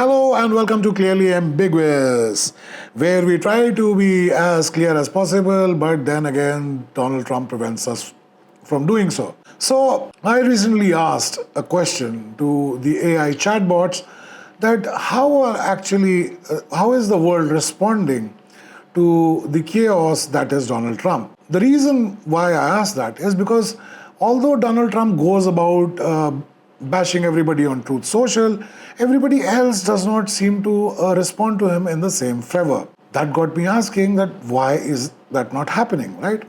Hello and welcome to Clearly Ambiguous, where we try to be as clear as possible, but then again, Donald Trump prevents us from doing so. So, I recently asked a question to the AI chatbots that how is the world responding to the chaos that is Donald Trump? The reason why I asked that is because although Donald Trump goes about bashing everybody on Truth Social, everybody else does not seem to respond to him in the same favor. That got me asking that why is that not happening, right?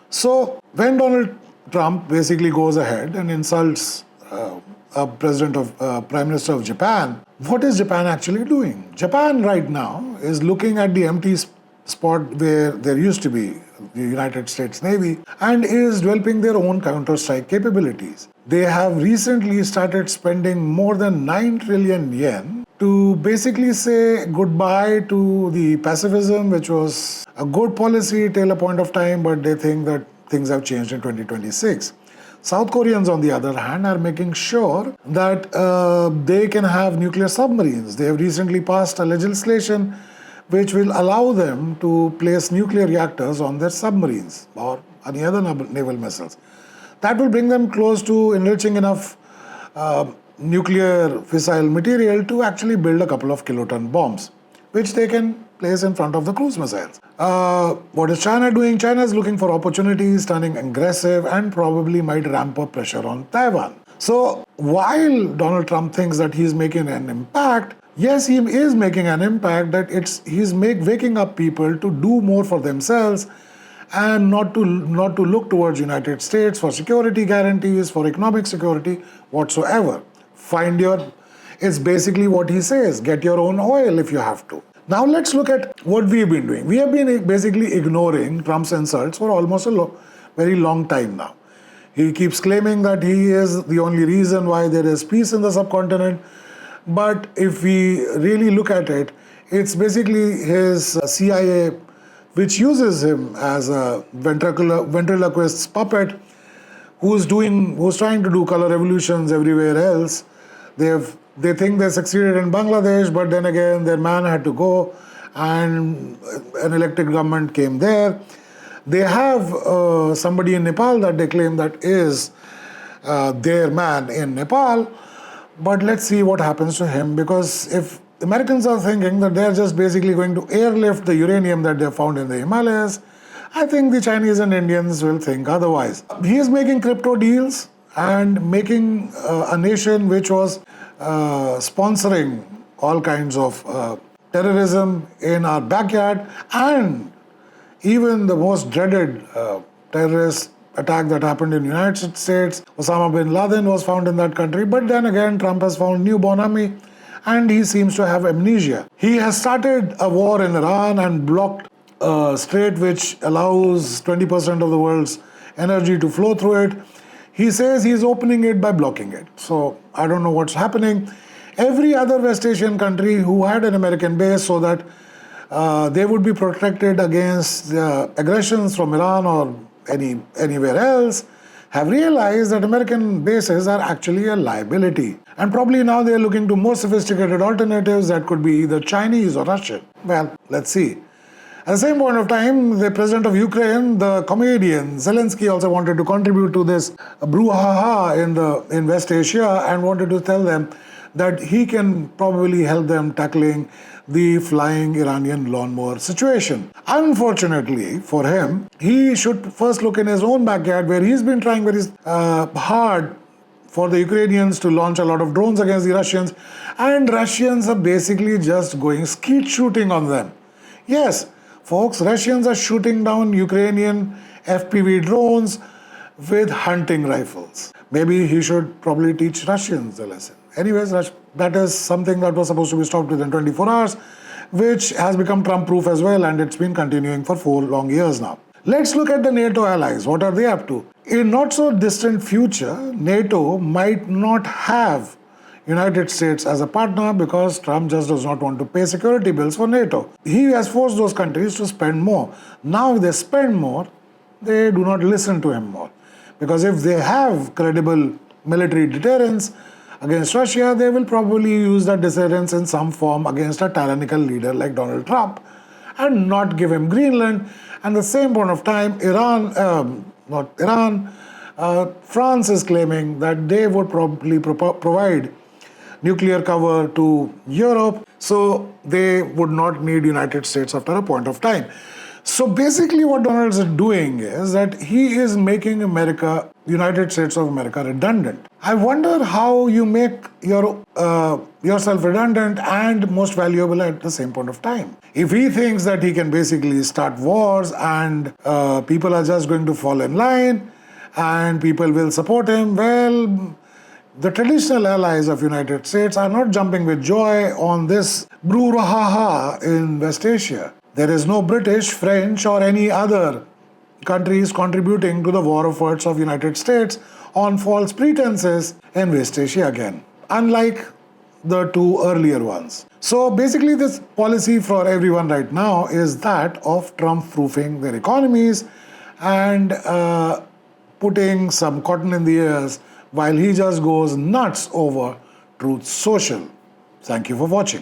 So when Donald Trump basically goes ahead and insults Prime Minister of Japan, what is Japan actually doing? Japan right now is looking at the empty spot where there used to be the United States Navy and is developing their own counter-strike capabilities. They have recently started spending more than 9 trillion yen to basically say goodbye to the pacifism, which was a good policy till a point of time, but they think that things have changed in 2026. South Koreans, on the other hand, are making sure that they can have nuclear submarines. They have recently passed a legislation which will allow them to place nuclear reactors on their submarines or any other naval missiles. That will bring them close to enriching enough nuclear fissile material to actually build a couple of kiloton bombs, which they can place in front of the cruise missiles. What is China doing? China is looking for opportunities, turning aggressive, and probably might ramp up pressure on Taiwan. So while Donald Trump thinks that he's making an impact, yes, he is making an impact, that he's waking up people to do more for themselves and not to look towards United States for security guarantees, for economic security, whatsoever. It's basically what he says, get your own oil if you have to. Now let's look at what we've been doing. We have been basically ignoring Trump's insults for almost a very long time now. He keeps claiming that he is the only reason why there is peace in the subcontinent. But if we really look at it, it's basically his CIA, which uses him as a ventriloquist's puppet, who's trying to do color revolutions everywhere else. They think they succeeded in Bangladesh, but then again, their man had to go, and an elected government came there. They have somebody in Nepal that they claim that is their man in Nepal. But let's see what happens to him, because if Americans are thinking that they're just basically going to airlift the uranium that they found in the Himalayas, I think the Chinese and Indians will think otherwise. He is making crypto deals and making a nation which was sponsoring all kinds of terrorism in our backyard, and even the most dreaded terrorist attack that happened in the United States, Osama bin Laden was found in that country. But then again, Trump has found newborn army and he seems to have amnesia. He has started a war in Iran and blocked a strait which allows 20% of the world's energy to flow through it. He says he's opening it by blocking it. So I don't know what's happening. Every other West Asian country who had an American base so that they would be protected against aggressions from Iran or anywhere else, have realized that American bases are actually a liability. And probably now they're looking to more sophisticated alternatives that could be either Chinese or Russian. Well, let's see. At the same point of time, the president of Ukraine, the comedian Zelensky, also wanted to contribute to this brouhaha in West Asia and wanted to tell them that he can probably help them tackling the flying Iranian lawnmower situation. Unfortunately for him, he should first look in his own backyard, where he's been trying very hard for the Ukrainians to launch a lot of drones against the Russians, and Russians are basically just going skeet shooting on them. Yes, folks, Russians are shooting down Ukrainian FPV drones with hunting rifles. Maybe he should probably teach Russians the lesson. Anyways, that is something that was supposed to be stopped within 24 hours, which has become Trump-proof as well, and it's been continuing for 4 long years now. Let's look at the NATO allies. What are they up to? In not so distant future, NATO might not have United States as a partner because Trump just does not want to pay security bills for NATO. He has forced those countries to spend more. Now if they spend more, they do not listen to him more. Because if they have credible military deterrence, against Russia, they will probably use that deterrence in some form against a tyrannical leader like Donald Trump and not give him Greenland. And the same point of time, France is claiming that they would probably provide nuclear cover to Europe, so they would not need United States after a point of time. So basically what Donald is doing is that he is making United States of America redundant. I wonder how you make yourself redundant and most valuable at the same point of time. If he thinks that he can basically start wars and people are just going to fall in line and people will support him, well, the traditional allies of United States are not jumping with joy on this brouhaha in West Asia. There is no British, French or any other countries contributing to the war of words of United States on false pretenses in West Asia again, unlike the two earlier ones. So basically this policy for everyone right now is that of Trump-proofing their economies and putting some cotton in the ears while he just goes nuts over Truth Social. Thank you for watching.